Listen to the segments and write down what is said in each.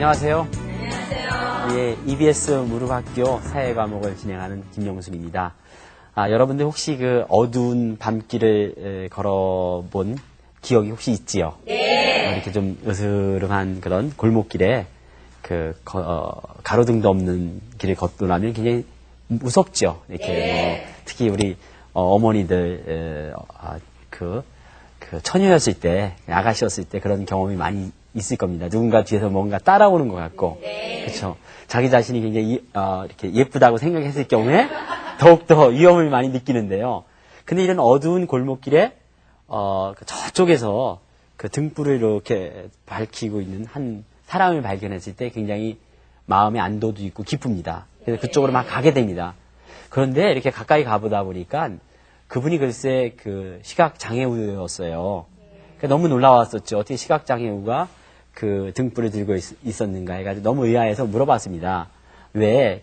안녕하세요. 예, EBS 무릎학교 사회 과목을 진행하는 김영순입니다. 여러분들 혹시 그 어두운 밤길을 걸어본 기억이 혹시 있지요? 네. 이렇게 좀 으스름한 그런 골목길에 가로등도 없는 길을 걷고 나면 굉장히 무섭죠. 이렇게 네. 특히 우리 어머니들 처녀였을 때, 아가씨였을 때 그런 경험이 많이 있을 겁니다. 누군가 뒤에서 뭔가 따라오는 것 같고, 네. 그렇죠. 자기 자신이 굉장히 이렇게 예쁘다고 생각했을 경우에 더욱더 위험을 많이 느끼는데요. 근데 이런 어두운 골목길에 저쪽에서 그 등불을 이렇게 밝히고 있는 한 사람을 발견했을 때 굉장히 마음의 안도도 있고 기쁩니다. 그래서 그쪽으로 막 가게 됩니다. 그런데 이렇게 가까이 가보다 보니까 그분이 글쎄 그 시각장애우였어요. 너무 놀라웠었죠. 어떻게 시각장애우가 그 등불을 들고 있었는가 해가지고 너무 의아해서 물어봤습니다. 왜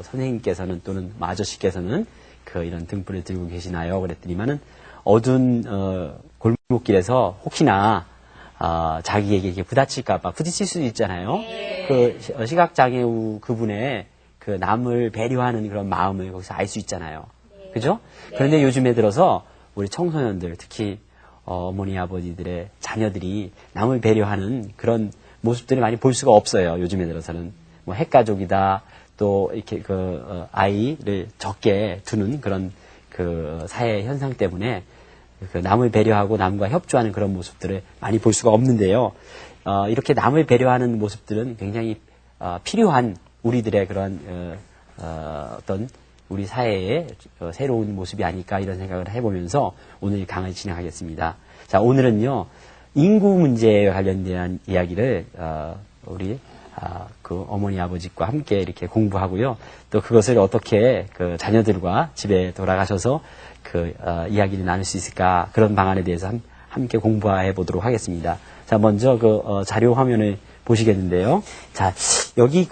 선생님께서는 또는 아저씨께서는 이런 등불을 들고 계시나요? 그랬더니만은 어두운 골목길에서 혹시나 자기에게 이렇게 부딪힐까봐 부딪힐 수도 있잖아요. 그 시각장애우 그분의 그 남을 배려하는 그런 마음을 거기서 알 수 있잖아요. 그죠? 그런데 요즘에 들어서 우리 청소년들, 특히 어머니, 아버지들의 자녀들이 남을 배려하는 그런 모습들을 많이 볼 수가 없어요. 요즘에 들어서는. 뭐, 핵가족이다, 또, 이렇게 아이를 적게 두는 그런 사회 현상 때문에 남을 배려하고 남과 협조하는 그런 모습들을 많이 볼 수가 없는데요. 이렇게 남을 배려하는 모습들은 굉장히 필요한 우리들의 그런 어떤 우리 사회의 새로운 모습이 아닐까 이런 생각을 해보면서 오늘 강의를 진행하겠습니다. 자, 오늘은요, 인구 문제에 관련된 이야기를 우리 어머니 아버지과 함께 이렇게 공부하고요. 또 그것을 어떻게 자녀들과 집에 돌아가셔서 이야기를 나눌 수 있을까 그런 방안에 대해서 함께 공부해 보도록 하겠습니다. 자, 먼저 자료 화면을 보시겠는데요. 자, 여기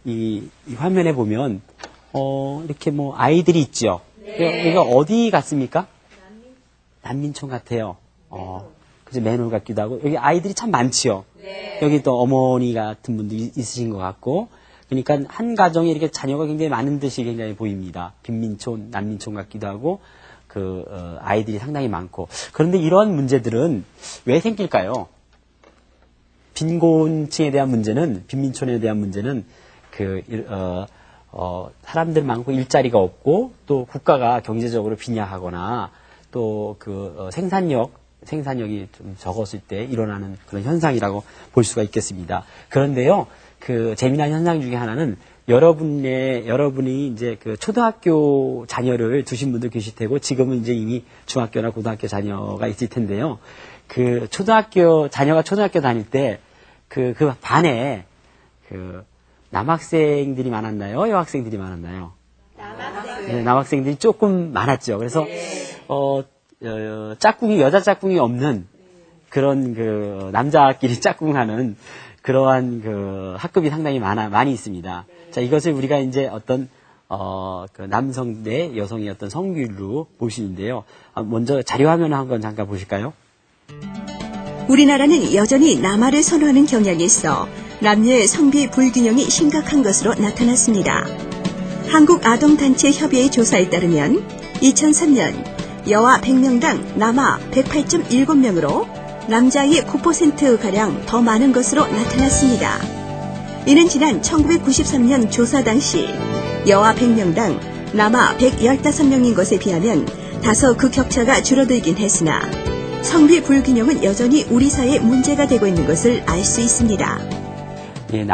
이 화면에 보면 이렇게 뭐 아이들이 있죠. 네. 이거 어디 같습니까? 난민촌 같아요. 그죠? 맨홀 같기도 하고 여기 아이들이 참 많지요. 네. 여기 또 어머니 같은 분도 있으신 것 같고, 그러니까 한 가정에 이렇게 자녀가 굉장히 많은 듯이 굉장히 보입니다. 빈민촌, 난민촌 같기도 하고 아이들이 상당히 많고. 그런데 이런 문제들은 왜 생길까요? 빈곤층에 대한 문제는, 빈민촌에 대한 문제는 사람들 많고 일자리가 없고 또 국가가 경제적으로 빈약하거나 또 생산력이 좀 적었을 때 일어나는 그런 현상이라고 볼 수가 있겠습니다. 그런데요, 재미난 현상 중에 하나는 여러분이 이제 초등학교 자녀를 두신 분도 계실 테고 지금은 이제 이미 중학교나 고등학교 자녀가 있을 텐데요. 자녀가 초등학교 다닐 때 그 반에 남학생들이 많았나요? 여학생들이 많았나요? 네, 남학생들이 조금 많았죠. 그래서, 여자 짝꿍이 없는 그런 남자끼리 짝꿍하는 그러한 학급이 상당히 많이 있습니다. 자, 이것을 우리가 이제 어떤, 남성 대 여성의 어떤 성비율로 보시는데요. 먼저 자료 화면을 한번 잠깐 보실까요? 우리나라는 여전히 남아를 선호하는 경향이 있어 남녀의 성비 불균형이 심각한 것으로 나타났습니다. 한국아동단체협의회 조사에 따르면 2003년 여아 100명당 남아 108.7명으로 남자의 9%가량 더 많은 것으로 나타났습니다. 이는 지난 1993년 조사 당시 여아 100명당 남아 115명인 것에 비하면 다소 그 격차가 줄어들긴 했으나 성비 불균형은 여전히 우리 사회에 문제가 되고 있는 것을 알 수 있습니다. 예,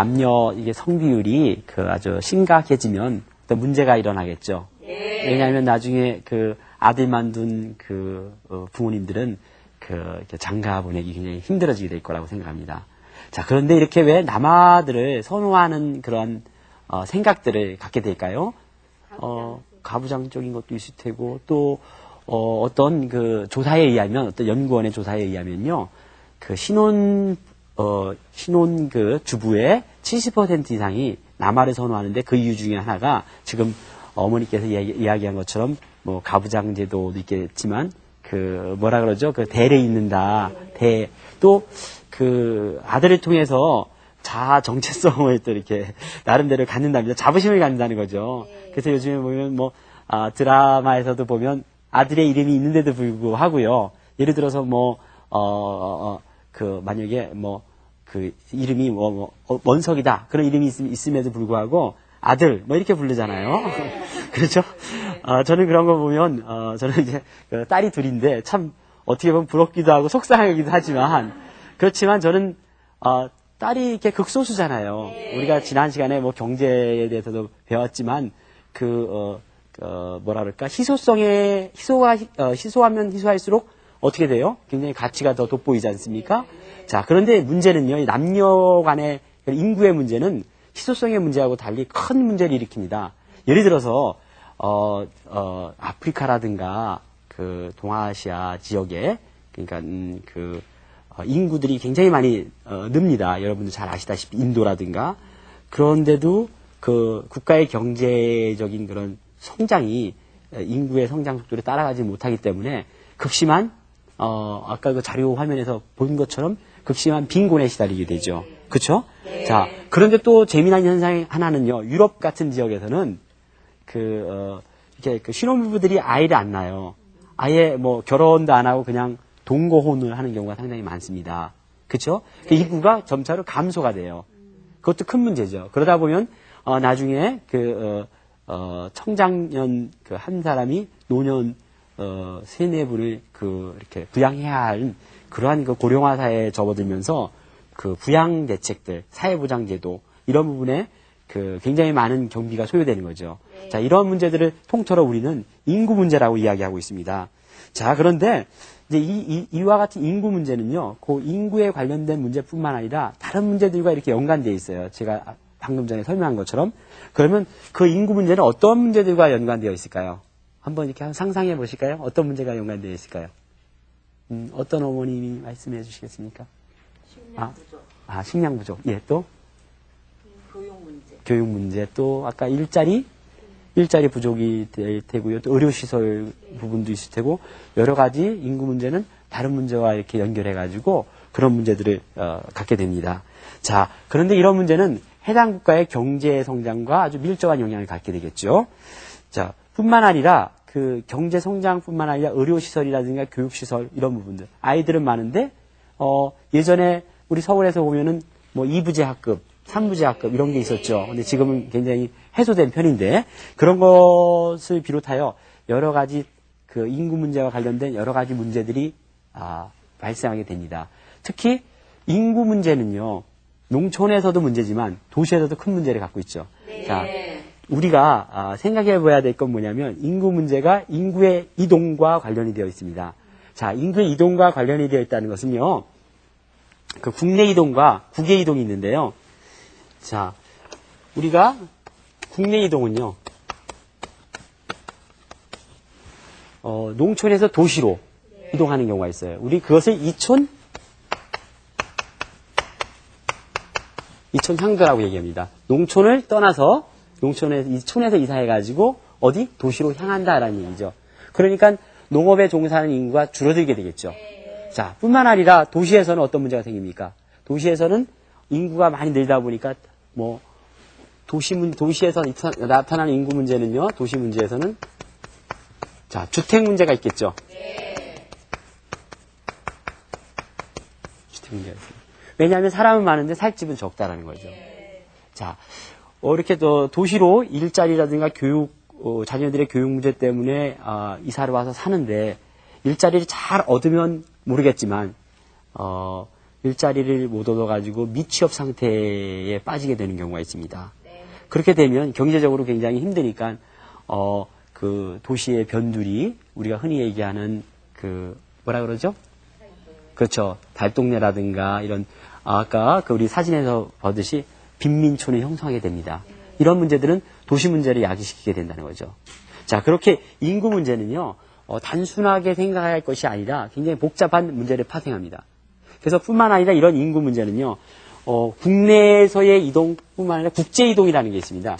이게 성비율이 아주 심각해지면 또 문제가 일어나겠죠. 네. 왜냐하면 나중에 아들만 둔 부모님들은 이렇게 장가 보내기 굉장히 힘들어지게 될 거라고 생각합니다. 자, 그런데 이렇게 왜 남아들을 선호하는 그런 생각들을 갖게 될까요? 가부장적인 것도 있을 테고 또 어떤 조사에 의하면, 어떤 연구원의 조사에 의하면요, 신혼 주부의 70% 이상이 남아를 선호하는데 그 이유 중에 하나가 지금 어머니께서 이야기한 것처럼 뭐 가부장 제도도 있겠지만 뭐라 그러죠? 대를 잇는다. 또 아들을 통해서 자아 정체성을 또 이렇게 나름대로 갖는답니다. 자부심을 갖는다는 거죠. 그래서 요즘에 보면 뭐 드라마에서도 보면 아들의 이름이 있는데도 불구하고요. 예를 들어서 만약에 그 이름이 원석이다. 그런 이름이 있음에도 불구하고 아들 이렇게 부르잖아요. 그렇죠? 저는 그런 거 보면 저는 이제 딸이 둘인데 참 어떻게 보면 부럽기도 하고 속상하기도 하지만 그렇지만 저는 딸이 이렇게 극소수잖아요. 우리가 지난 시간에 경제에 대해서도 배웠지만 뭐라 그럴까 희소하면 희소할수록 어떻게 돼요? 굉장히 가치가 더 돋보이지 않습니까? 자, 그런데 문제는요, 남녀 간의 인구의 문제는 희소성의 문제하고 달리 큰 문제를 일으킵니다. 예를 들어서, 아프리카라든가, 동아시아 지역에, 그러니까, 인구들이 굉장히 많이, 늡니다. 여러분들 잘 아시다시피, 인도라든가. 그런데도 국가의 경제적인 그런 성장이 인구의 성장 속도를 따라가지 못하기 때문에 극심한 아까 그 자료 화면에서 본 것처럼 극심한 빈곤에 시달리게 되죠. 그렇죠? 네. 자, 그런데 또 재미난 현상 하나는요. 유럽 같은 지역에서는 이렇게 신혼부부들이 아이를 안 낳아요. 아예 결혼도 안 하고 그냥 동거혼을 하는 경우가 상당히 많습니다. 그렇죠? 그 인구가 점차로 감소가 돼요. 그것도 큰 문제죠. 그러다 보면 나중에 청장년 한 사람이 노년 세네 분을 이렇게 부양해야 할 그러한 고령화 사회에 접어들면서 부양 대책들, 사회보장제도 이런 부분에 굉장히 많은 경비가 소요되는 거죠. 네. 자, 이런 문제들을 통틀어 우리는 인구 문제라고 이야기하고 있습니다. 자, 그런데 이제 이와 같은 인구 문제는요, 그 인구에 관련된 문제뿐만 아니라 다른 문제들과 이렇게 연관되어 있어요. 제가 방금 전에 설명한 것처럼. 그러면 그 인구 문제는 어떤 문제들과 연관되어 있을까요? 한번 이렇게 상상해 보실까요? 어떤 문제가 연관되어 있을까요? 어떤 어머님이 말씀해 주시겠습니까? 식량 부족. 식량 부족. 예, 또? 교육 문제. 교육 문제. 또, 아까 일자리 부족이 될 테고요. 또 의료시설 부분도 있을 테고, 여러 가지 인구 문제는 다른 문제와 이렇게 연결해가지고 그런 문제들을 갖게 됩니다. 자, 그런데 이런 문제는 해당 국가의 경제 성장과 아주 밀접한 영향을 갖게 되겠죠. 자, 뿐만 아니라 경제 성장뿐만 아니라 의료시설이라든가 교육시설 이런 부분들. 아이들은 많은데 예전에 우리 서울에서 보면은 2부제 학급, 3부제 학급 이런 게 있었죠. 근데 지금은 굉장히 해소된 편인데 그런 것을 비롯하여 여러 가지 인구 문제와 관련된 여러 가지 문제들이 발생하게 됩니다. 특히 인구 문제는요. 농촌에서도 문제지만 도시에서도 큰 문제를 갖고 있죠. 네. 자, 우리가 생각해 봐야 될 건 뭐냐면 인구 문제가 인구의 이동과 관련이 되어 있습니다. 자, 인구의 이동과 관련이 되어 있다는 것은요. 국내 이동과 국외 이동이 있는데요. 자, 우리가 국내 이동은요. 농촌에서 도시로 이동하는 경우가 있어요. 우리 그것을 이촌 향도라고 얘기합니다. 농촌을 떠나서 촌에서 이사해가지고 어디? 도시로 향한다라는 얘기죠. 그러니까 농업에 종사하는 인구가 줄어들게 되겠죠. 자, 뿐만 아니라 도시에서는 어떤 문제가 생깁니까? 도시에서는 인구가 많이 늘다 보니까 도시에서 나타나는 인구 문제는요. 도시 문제에서는 자, 주택 문제가 있겠죠. 주택 문제가 있습니다. 왜냐하면 사람은 많은데 살 집은 적다라는 거죠. 자, 이렇게 또 도시로 일자리라든가 자녀들의 교육 문제 때문에 이사를 와서 사는데 일자리를 잘 얻으면 모르겠지만 일자리를 못 얻어가지고 미취업 상태에 빠지게 되는 경우가 있습니다. 그렇게 되면 경제적으로 굉장히 힘드니까 도시의 변두리 우리가 흔히 얘기하는 뭐라 그러죠? 그렇죠. 달동네라든가 이런 아까 우리 사진에서 보듯이 빈민촌을 형성하게 됩니다. 이런 문제들은 도시 문제를 야기시키게 된다는 거죠. 자, 그렇게 인구 문제는요. 단순하게 생각해야 할 것이 아니라 굉장히 복잡한 문제를 파생합니다. 그래서 뿐만 아니라 이런 인구 문제는요. 국내에서의 이동뿐만 아니라 국제 이동이라는 게 있습니다.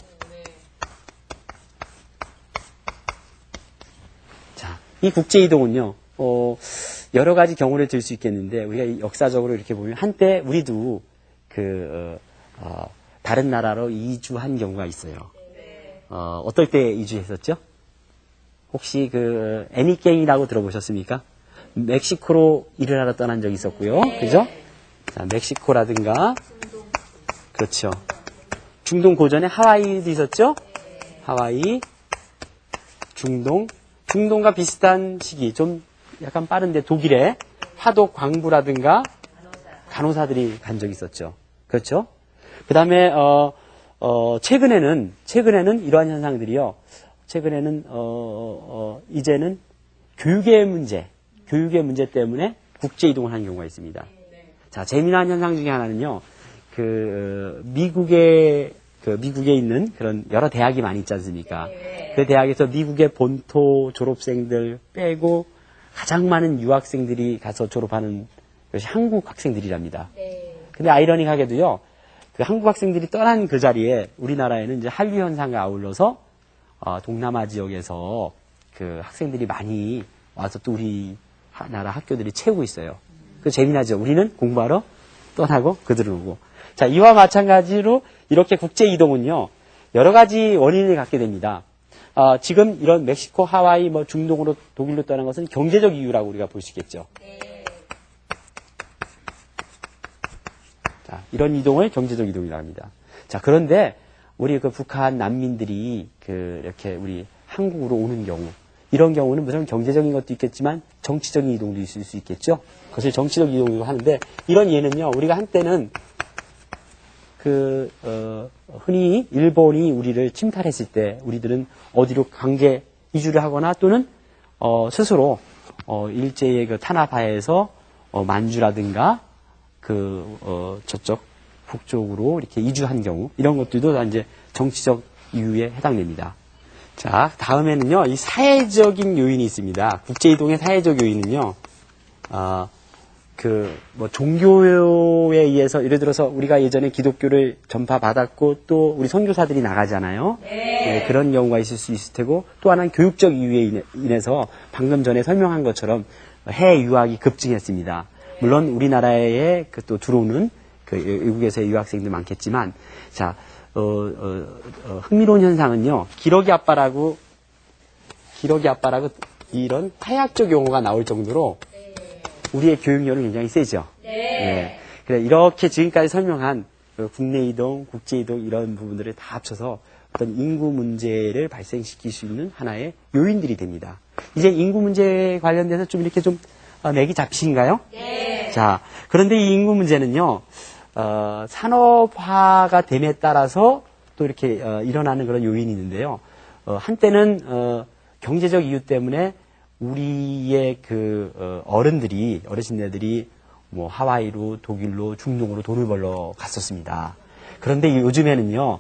자, 이 국제 이동은요. 여러 가지 경우를 들 수 있겠는데 우리가 역사적으로 이렇게 보면 한때 우리도 다른 나라로 이주한 경우가 있어요. 어떨 때 이주했었죠? 혹시 그 애니갱이라고 들어보셨습니까? 멕시코로 일을 하러 떠난 적이 있었고요. 그죠? 자, 멕시코라든가 그렇죠. 중동 고전에 하와이도 있었죠? 하와이, 중동과 비슷한 시기, 좀 약간 빠른데 독일에 화독 광부라든가 간호사들이 간 적이 있었죠. 그렇죠? 그 다음에, 최근에는 이러한 현상들이요. 최근에는, 이제는 교육의 문제 때문에 국제 이동을 하는 경우가 있습니다. 자, 재미난 현상 중에 하나는요. 미국에 있는 그런 여러 대학이 많이 있지 않습니까? 그 대학에서 미국의 본토 졸업생들 빼고 가장 많은 유학생들이 가서 졸업하는 것이 한국 학생들이랍니다. 근데 아이러니하게도요, 그 한국 학생들이 떠난 그 자리에 우리나라에는 이제 한류 현상과 아울러서 동남아 지역에서 그 학생들이 많이 와서 또 우리 나라 학교들이 채우고 있어요. 그 재미나죠. 우리는 공부하러 떠나고 그들은 오고. 자, 이와 마찬가지로 이렇게 국제 이동은요, 여러 가지 원인을 갖게 됩니다. 지금 이런 멕시코, 하와이, 중동으로, 독일로 떠난 것은 경제적 이유라고 우리가 볼 수 있겠죠. 자, 이런 이동을 경제적 이동이라고 합니다. 자, 그런데 우리 그 북한 난민들이 이렇게 우리 한국으로 오는 경우, 이런 경우는 무슨 경제적인 것도 있겠지만 정치적인 이동도 있을 수 있겠죠. 그것을 정치적 이동이라고 하는데, 이런 예는요, 우리가 한때는 흔히 일본이 우리를 침탈했을 때 우리들은 어디로 강제 이주를 하거나 또는 스스로 일제의 그 탄압하에서 만주라든가 저쪽 북쪽으로 이렇게 이주한 경우, 이런 것들도 다 이제 정치적 이유에 해당됩니다. 자, 다음에는요, 이 사회적인 요인이 있습니다. 국제 이동의 사회적 요인은요, 종교에 의해서, 예를 들어서 우리가 예전에 기독교를 전파받았고 또 우리 선교사들이 나가잖아요. 네, 그런 경우가 있을 수 있을 테고, 또 하나는 교육적 이유에 인해서 방금 전에 설명한 것처럼 해외 유학이 급증했습니다. 물론 우리나라에 또 들어오는 외국에서의 유학생들 많겠지만, 자, 흥미로운 현상은요, 기러기 아빠라고 이런 타약적 용어가 나올 정도로 우리의 교육열은 굉장히 세죠. 네. 그래, 이렇게 지금까지 설명한 국내 이동, 국제 이동 이런 부분들을 다 합쳐서 어떤 인구 문제를 발생시킬 수 있는 하나의 요인들이 됩니다. 이제 인구 문제에 관련돼서 좀 이렇게 좀 맥이 잡히신가요? 네. 자, 그런데 이 인구 문제는요, 산업화가 됨에 따라서 또 이렇게 일어나는 그런 요인이 있는데요. 한때는 경제적 이유 때문에 우리의 어르신네들이 뭐 하와이로, 독일로, 중동으로 돈을 벌러 갔었습니다. 그런데 요즘에는요,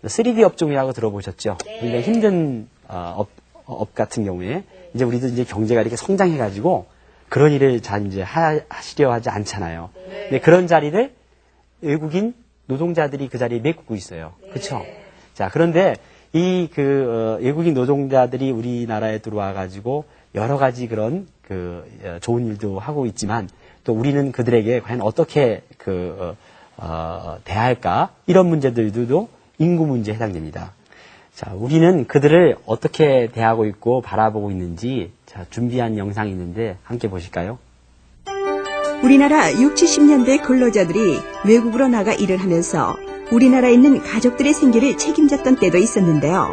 3D 업종이라고 들어보셨죠? 굉장히 힘든 업 같은 경우에 이제 우리도 이제 경제가 이렇게 성장해가지고 그런 일을 잘 이제 하시려 하지 않잖아요. 근데 그런 자리를 외국인 노동자들이 그 자리에 메꾸고 있어요. 그렇죠? 자, 그런데 이 외국인 노동자들이 우리나라에 들어와가지고 여러 가지 그런 좋은 일도 하고 있지만 또 우리는 그들에게 과연 어떻게 대할까, 이런 문제들도 인구 문제에 해당됩니다. 자, 우리는 그들을 어떻게 대하고 있고 바라보고 있는지 준비한 영상이 있는데 함께 보실까요? 우리나라 60, 70년대 근로자들이 외국으로 나가 일을 하면서 우리나라에 있는 가족들의 생계를 책임졌던 때도 있었는데요.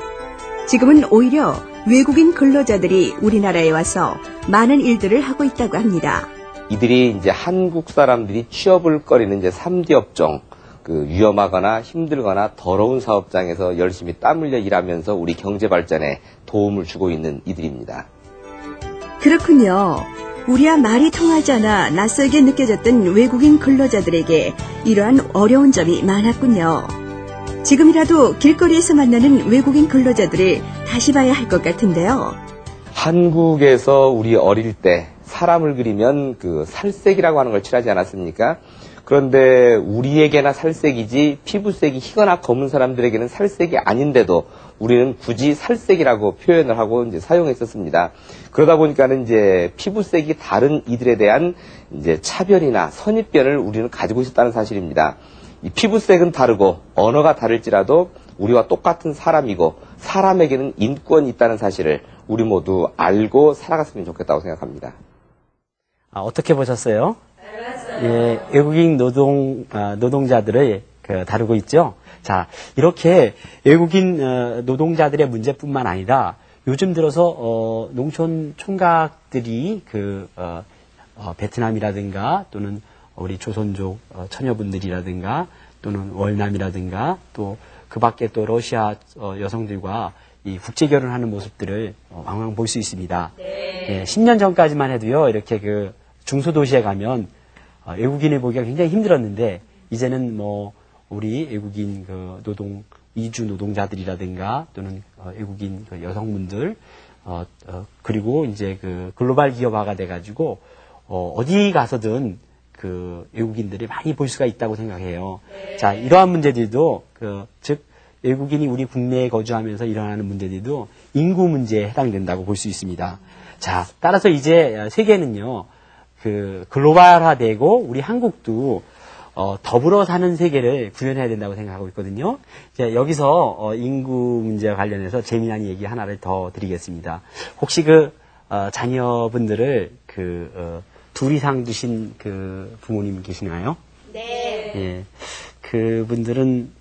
지금은 오히려 외국인 근로자들이 우리나라에 와서 많은 일들을 하고 있다고 합니다. 이들이 이제 한국 사람들이 취업을 꺼리는 이제 3D 업종, 위험하거나 힘들거나 더러운 사업장에서 열심히 땀 흘려 일하면서 우리 경제 발전에 도움을 주고 있는 이들입니다. 그렇군요. 우리와 말이 통하지 않아 낯설게 느껴졌던 외국인 근로자들에게 이러한 어려운 점이 많았군요. 지금이라도 길거리에서 만나는 외국인 근로자들을 다시 봐야 할 것 같은데요. 한국에서 우리 어릴 때 사람을 그리면 살색이라고 하는 걸 칠하지 않았습니까? 그런데 우리에게나 살색이지 피부색이 희거나 검은 사람들에게는 살색이 아닌데도 우리는 굳이 살색이라고 표현을 하고 이제 사용했었습니다. 그러다 보니까는 이제 피부색이 다른 이들에 대한 이제 차별이나 선입견을 우리는 가지고 있었다는 사실입니다. 이 피부색은 다르고 언어가 다를지라도 우리와 똑같은 사람이고 사람에게는 인권이 있다는 사실을 우리 모두 알고 살아갔으면 좋겠다고 생각합니다. 어떻게 보셨어요? 예, 외국인 노동자들을 다루고 있죠. 자, 이렇게 외국인 노동자들의 문제뿐만 아니라 요즘 들어서 농촌 총각들이 베트남이라든가 또는 우리 조선족 처녀분들이라든가 또는 월남이라든가 또 그 밖에 또 러시아 여성들과 이 국제 결혼하는 모습들을 왕왕 볼 수 있습니다. 예, 10년 전까지만 해도요, 이렇게 중소도시에 가면 외국인을 보기가 굉장히 힘들었는데 이제는 뭐 우리 외국인 이주 노동자들이라든가 또는 외국인 여성분들 그리고 이제 글로벌 기업화가 돼가지고 어디 가서든 외국인들이 많이 볼 수가 있다고 생각해요. 자, 이러한 문제들도 즉 외국인이 우리 국내에 거주하면서 일어나는 문제들도 인구 문제에 해당된다고 볼 수 있습니다. 자, 따라서 이제 세계는요 글로벌화되고 우리 한국도 더불어 사는 세계를 구현해야 된다고 생각하고 있거든요. 이제 여기서 인구 문제와 관련해서 재미난 얘기 하나를 더 드리겠습니다. 혹시 자녀분들을 둘 이상 두신 부모님 계시나요? 네. 예. 그분들은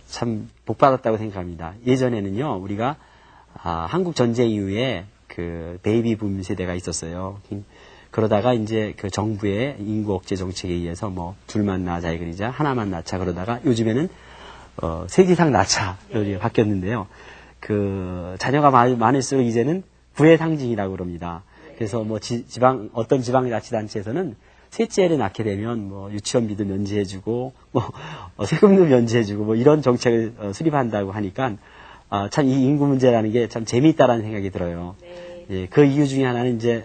참 복받았다고 생각합니다. 예전에는요, 우리가 한국 전쟁 이후에 베이비 붐 세대가 있었어요. 그러다가 이제 정부의 인구 억제 정책에 의해서 뭐 둘만 낳자 그러자 하나만 낳자 그러다가 요즘에는 셋 이상 낳자로 바뀌었는데요. 자녀가 많을수록 이제는 부의 상징이라고 그럽니다. 그래서 뭐 어떤 지방자치단체에서는 셋째를 낳게 되면 뭐 유치원비도 면제해주고 뭐 세금도 면제해주고 뭐 이런 정책을 수립한다고 하니까 참 이 인구 문제라는 게 참 재미있다라는 생각이 들어요. 네. 예, 그 이유 중에 하나는 이제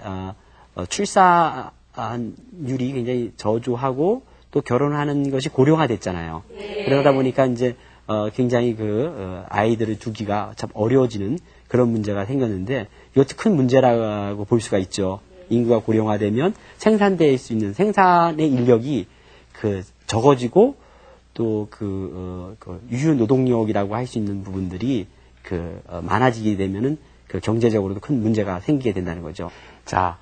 출산율이 굉장히 저조하고 또 결혼하는 것이 고령화됐잖아요. 네. 그러다 보니까 이제 굉장히 아이들을 두기가 참 어려워지는 그런 문제가 생겼는데 이것도 큰 문제라고 볼 수가 있죠. 인구가 고령화되면 생산될 수 있는 생산의 인력이 적어지고 또 유휴 노동력이라고 할 수 있는 부분들이 많아지게 되면은 경제적으로도 큰 문제가 생기게 된다는 거죠. 자,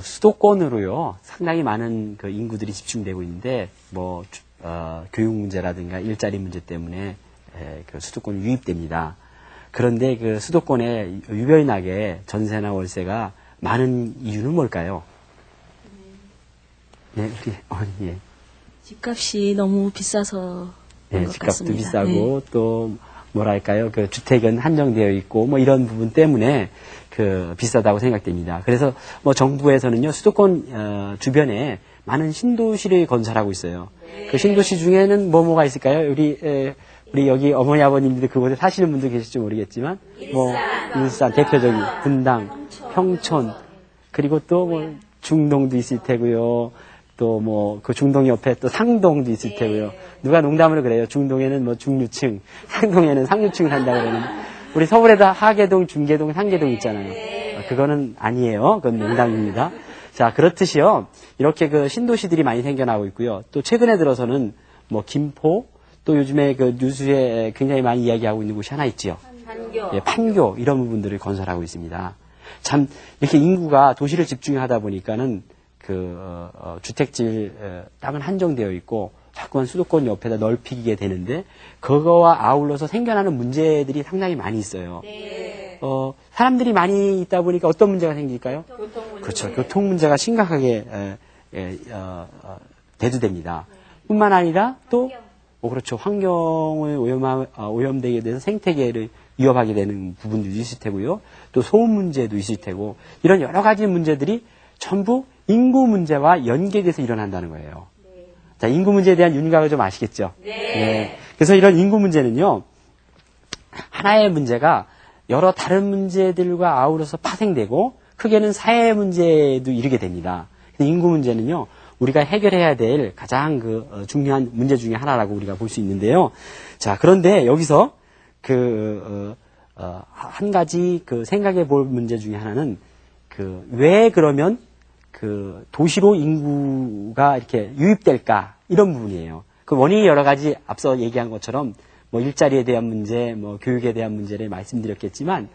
수도권으로요 상당히 많은 인구들이 집중되고 있는데 뭐 교육 문제라든가 일자리 문제 때문에 수도권이 유입됩니다. 그런데 수도권에 유별나게 전세나 월세가 많은 이유는 뭘까요? 네, 우리 어머니. 예. 집값이 너무 비싸서 네, 것 집값도 같습니다. 비싸고 네. 또 뭐랄까요? 주택은 한정되어 있고 뭐 이런 부분 때문에 비싸다고 생각됩니다. 그래서 뭐 정부에서는요 수도권 주변에 많은 신도시를 건설하고 있어요. 그 신도시 중에는 뭐가 있을까요? 우리 여기 어머니 아버님들 그곳에 사시는 분도 계실지 모르겠지만 뭐 일산 대표적인 분당, 평촌 그리고 또 뭐 중동도 있을 테고요. 또 뭐 중동 옆에 또 상동도 있을 테고요. 누가 농담으로 그래요. 중동에는 뭐 중류층, 상동에는 상류층 산다 그러는. 우리 서울에도 하계동, 중계동, 상계동 있잖아요. 그거는 아니에요. 그건 농담입니다. 자, 그렇듯이요. 이렇게 신도시들이 많이 생겨나고 있고요. 또 최근에 들어서는 뭐 김포, 또 요즘에 뉴스에 굉장히 많이 이야기하고 있는 곳이 하나 있지요. 판교. 예, 판교 이런 부분들을 건설하고 있습니다. 참 이렇게 인구가 도시를 집중하다 보니까는 주택질 땅은 한정되어 있고 자꾸만 수도권 옆에다 넓히게 되는데 그거와 아울러서 생겨나는 문제들이 상당히 많이 있어요. 네. 사람들이 많이 있다 보니까 어떤 문제가 생길까요? 교통 문제. 그렇죠. 교통 문제가 심각하게 대두됩니다. 뿐만 아니라 또 그렇죠. 환경을 오염되게 돼서 생태계를 위협하게 되는 부분도 있을 테고요. 또 소음 문제도 있을 테고 이런 여러 가지 문제들이 전부 인구 문제와 연계돼서 일어난다는 거예요. 네. 자, 인구 문제에 대한 윤곽을 좀 아시겠죠? 네. 네. 그래서 이런 인구 문제는요, 하나의 문제가 여러 다른 문제들과 아우러서 파생되고, 크게는 사회 문제도 이르게 됩니다. 근데 인구 문제는요, 우리가 해결해야 될 가장 중요한 문제 중에 하나라고 우리가 볼 수 있는데요. 자, 그런데 여기서 한 가지 생각해 볼 문제 중에 하나는 왜 그러면 도시로 인구가 이렇게 유입될까? 이런 부분이에요. 그 원인이 여러 가지 앞서 얘기한 것처럼 뭐 일자리에 대한 문제, 뭐 교육에 대한 문제를 말씀드렸겠지만,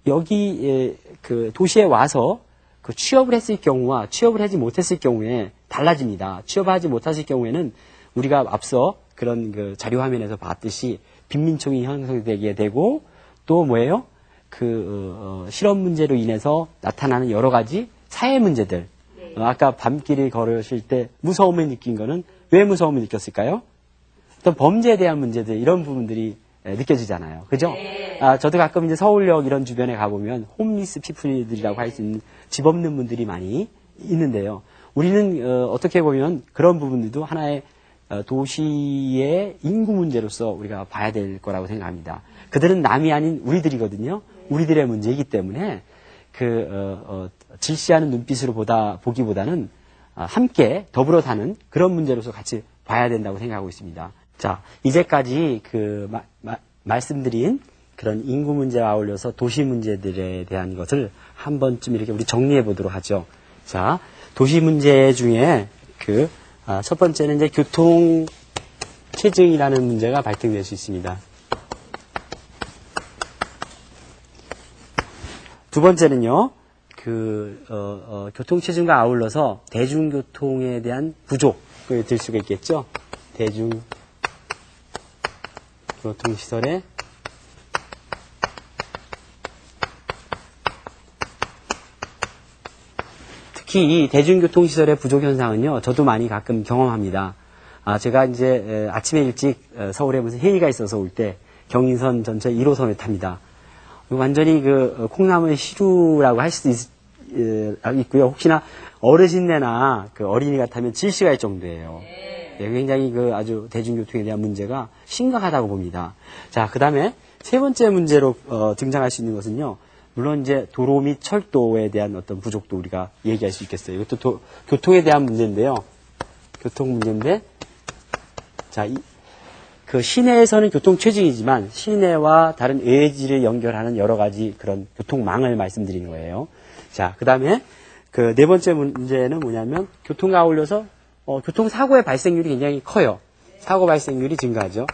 여기 그 도시에 와서 그 취업을 했을 경우와 취업을 하지 못했을 경우에 달라집니다. 취업하지 못했을 경우에는 우리가 앞서 그런 그 자료 화면에서 봤듯이 빈민층이 형성되게 되고 또 뭐예요? 실업 문제로 인해서 나타나는 여러 가지 사회 문제들. 아까 밤길을 걸으실 때 무서움을 느낀 거는 왜 무서움을 느꼈을까요? 어떤 범죄에 대한 문제들, 이런 부분들이 느껴지잖아요. 그죠? 저도 가끔 이제 서울역 이런 주변에 가보면 홈리스 피플들이라고 할 수 있는 집 없는 분들이 많이 있는데요. 우리는 어떻게 보면 그런 부분들도 하나의 도시의 인구 문제로서 우리가 봐야 될 거라고 생각합니다. 그들은 남이 아닌 우리들이거든요. 우리들의 문제이기 때문에 질시하는 눈빛으로 보기보다는 함께 더불어 사는 그런 문제로서 같이 봐야 된다고 생각하고 있습니다. 자, 이제까지 말씀드린 그런 인구 문제와 어울려서 도시 문제들에 대한 것을 한 번쯤 이렇게 우리 정리해 보도록 하죠. 자, 도시 문제 중에 첫 번째는 이제 교통 체증이라는 문제가 발생될 수 있습니다. 두 번째는요, 교통 체증과 아울러서 대중교통에 대한 부족을 들 수가 있겠죠. 대중교통시설의 특히 이 대중교통시설의 부족 현상은요, 저도 많이 가끔 경험합니다. 제가 이제 아침에 일찍 서울에 무슨 회의가 있어서 올 때 경인선 전철 1호선을 탑니다. 완전히 콩나물 시루라고 할 수도 있고요. 혹시나 어르신네나 어린이가 타면 질식할 정도예요. 네, 굉장히 아주 대중교통에 대한 문제가 심각하다고 봅니다. 자, 그 다음에 세 번째 문제로 등장할 수 있는 것은요, 물론 이제 도로 및 철도에 대한 어떤 부족도 우리가 얘기할 수 있겠어요. 이것도 교통에 대한 문제인데요. 교통 문제인데, 자, 시내에서는 교통 체증이지만 시내와 다른 외지를 연결하는 여러 가지 그런 교통망을 말씀드리는 거예요. 자, 그 다음에 네 번째 문제는 뭐냐면 교통과 어울려서 교통사고의 발생률이 굉장히 커요. 사고 발생률이 증가하죠.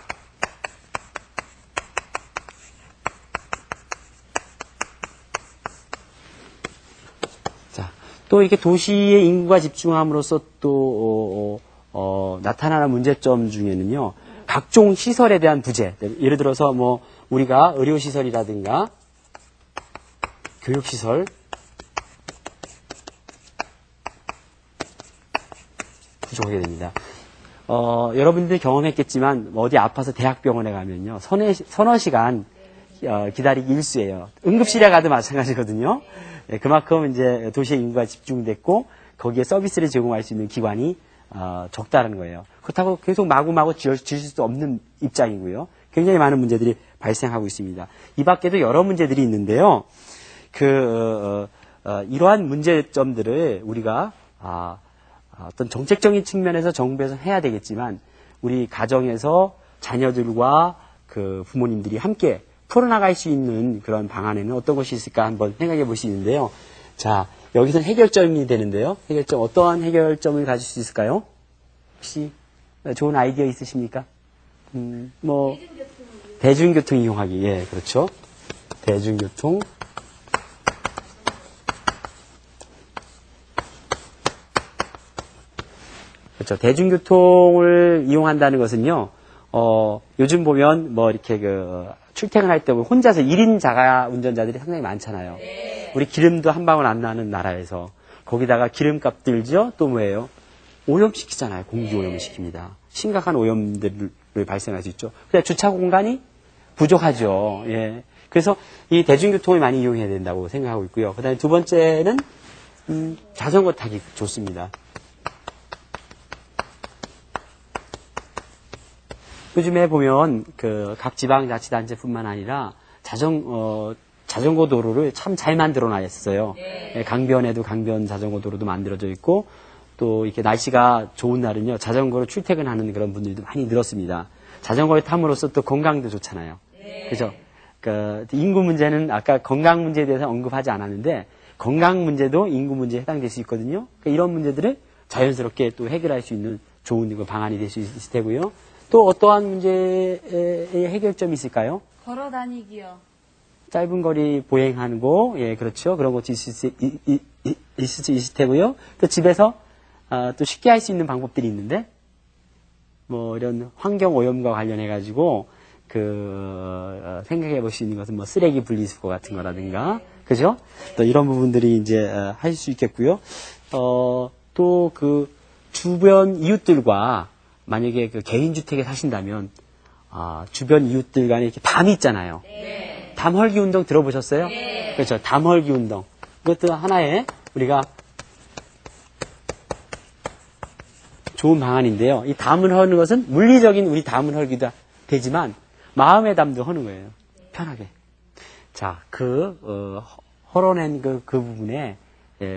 자, 또 이렇게 도시의 인구가 집중함으로써 또 나타나는 문제점 중에는요, 각종 시설에 대한 부재. 예를 들어서 우리가 의료시설이라든가 교육시설, 부족하게 됩니다. 여러분들이 경험했겠지만 어디 아파서 대학병원에 가면요, 서너 시간 기다리기 일수예요. 응급실에 가도 마찬가지거든요. 네, 그만큼 이제 도시의 인구가 집중됐고 거기에 서비스를 제공할 수 있는 기관이 적다는 거예요. 그렇다고 계속 마구마구 지을 수 없는 입장이고요. 굉장히 많은 문제들이 발생하고 있습니다. 이 밖에도 여러 문제들이 있는데요. 이러한 문제점들을 우리가 어떤 정책적인 측면에서 정부에서 해야 되겠지만 우리 가정에서 자녀들과 부모님들이 함께 풀어나갈 수 있는 그런 방안에는 어떤 것이 있을까 한번 생각해 볼 수 있는데요. 자, 여기서는 해결점이 되는데요. 해결점, 어떠한 해결점을 가질 수 있을까요? 혹시 좋은 아이디어 있으십니까? 대중교통 이용하기. 예, 그렇죠. 대중교통. 그렇죠. 대중교통을 이용한다는 것은요, 요즘 보면 이렇게 출퇴근할 때 혼자서 1인 자가 운전자들이 상당히 많잖아요. 네. 우리 기름도 한 방울 안 나는 나라에서 거기다가 기름값 들죠? 또 뭐예요? 오염시키잖아요. 공기 오염을 시킵니다. 심각한 오염들을 발생할 수 있죠. 근데 주차 공간이 부족하죠. 예. 그래서 이 대중교통을 많이 이용해야 된다고 생각하고 있고요. 그 다음에 두 번째는 자전거 타기 좋습니다. 요즘에 보면 각 지방자치단체뿐만 아니라 자전거 도로를 참 잘 만들어 놨어요. 네. 강변에도 강변 자전거 도로도 만들어져 있고 또 이렇게 날씨가 좋은 날은요, 자전거로 출퇴근하는 그런 분들도 많이 늘었습니다. 자전거를 탐으로써 또 건강도 좋잖아요. 네. 그죠? 인구 문제는 아까 건강 문제에 대해서 언급하지 않았는데 건강 문제도 인구 문제에 해당될 수 있거든요. 이런 문제들을 자연스럽게 또 해결할 수 있는 좋은 그 방안이 될 수 있을 테고요. 또 어떠한 문제의 해결점이 있을까요? 걸어 다니기요. 짧은 거리 보행하는 거, 예, 그렇죠. 그런 것도 있을 수 있을 테고요. 또 집에서 또 쉽게 할 수 있는 방법들이 있는데, 뭐 이런 환경 오염과 관련해 가지고 생각해 볼 수 있는 것은 뭐 쓰레기 분리수거 같은 거라든가, 그죠? 또 이런 부분들이 이제 할 수 있겠고요. 또 그 주변 이웃들과 만약에 그 개인주택에 사신다면, 주변 이웃들 간에 이렇게 담이 있잖아요. 담헐기 운동 들어보셨어요? 그렇죠. 담헐기 운동. 그것도 하나의 우리가 좋은 방안인데요. 이 담을 허는 것은 물리적인 우리 담을 헐기도 되지만 마음의 담도 허는 거예요. 편하게. 자, 헐어낸 그 부분에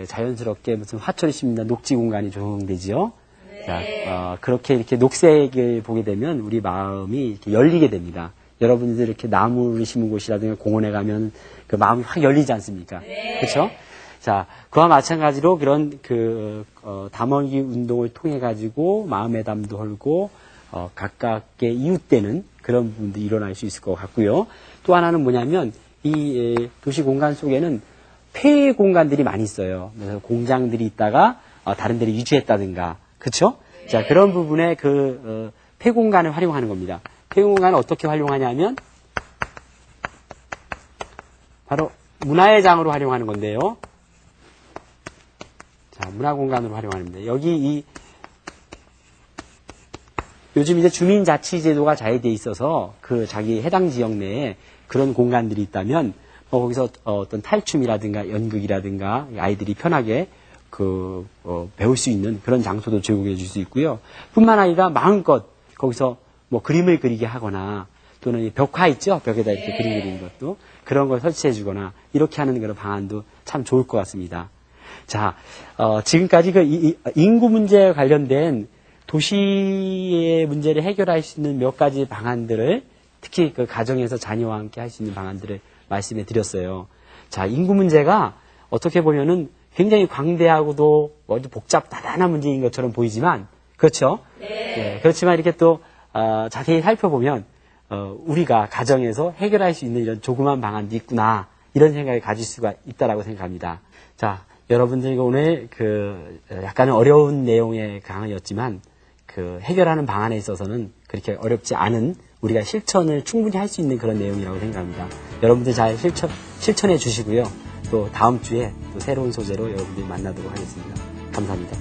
자연스럽게 무슨 화초를 심는다 녹지 공간이 조성되지요. 자, 그렇게 이렇게 녹색을 보게 되면 우리 마음이 이렇게 열리게 됩니다. 여러분들 이렇게 나무를 심은 곳이라든가 공원에 가면 그 마음이 확 열리지 않습니까? 그렇죠? 자, 그와 마찬가지로 그런 담헐기 운동을 통해 가지고 마음의 담도 헐고 가깝게 이웃되는 그런 부분도 일어날 수 있을 것 같고요. 또 하나는 뭐냐면 이 도시 공간 속에는 폐 공간들이 많이 있어요. 그래서 공장들이 있다가 다른 데를 유치했다든가, 그렇죠? 자, 그런 부분에 폐 공간을 활용하는 겁니다. 폐 공간을 어떻게 활용하냐면 바로 문화의 장으로 활용하는 건데요. 자, 문화 공간으로 활용하는데 여기 요즘 이제 주민자치제도가 잘 돼 있어서 자기 해당 지역 내에 그런 공간들이 있다면 거기서 어떤 탈춤이라든가 연극이라든가 아이들이 편하게 배울 수 있는 그런 장소도 제공해 줄 수 있고요. 뿐만 아니라 마음껏 거기서 뭐 그림을 그리게 하거나 또는 벽화 있죠? 벽에다 이렇게 그림 그리는 것도 그런 걸 설치해 주거나 이렇게 하는 그런 방안도 참 좋을 것 같습니다. 자, 지금까지 인구 문제에 관련된 도시의 문제를 해결할 수 있는 몇 가지 방안들을 특히 가정에서 자녀와 함께 할 수 있는 방안들을 말씀해 드렸어요. 자, 인구 문제가 어떻게 보면은 굉장히 광대하고도 복잡다단한 문제인 것처럼 보이지만, 그렇죠? 네, 그렇지만 이렇게 또, 자세히 살펴보면, 우리가 가정에서 해결할 수 있는 이런 조그만 방안도 있구나, 이런 생각을 가질 수가 있다라고 생각합니다. 자, 여러분들 오늘 약간은 어려운 내용의 강의였지만, 해결하는 방안에 있어서는 그렇게 어렵지 않은 우리가 실천을 충분히 할 수 있는 그런 내용이라고 생각합니다. 여러분들 잘 실천해 주시고요. 또 다음 주에 또 새로운 소재로 여러분들이 만나도록 하겠습니다. 감사합니다.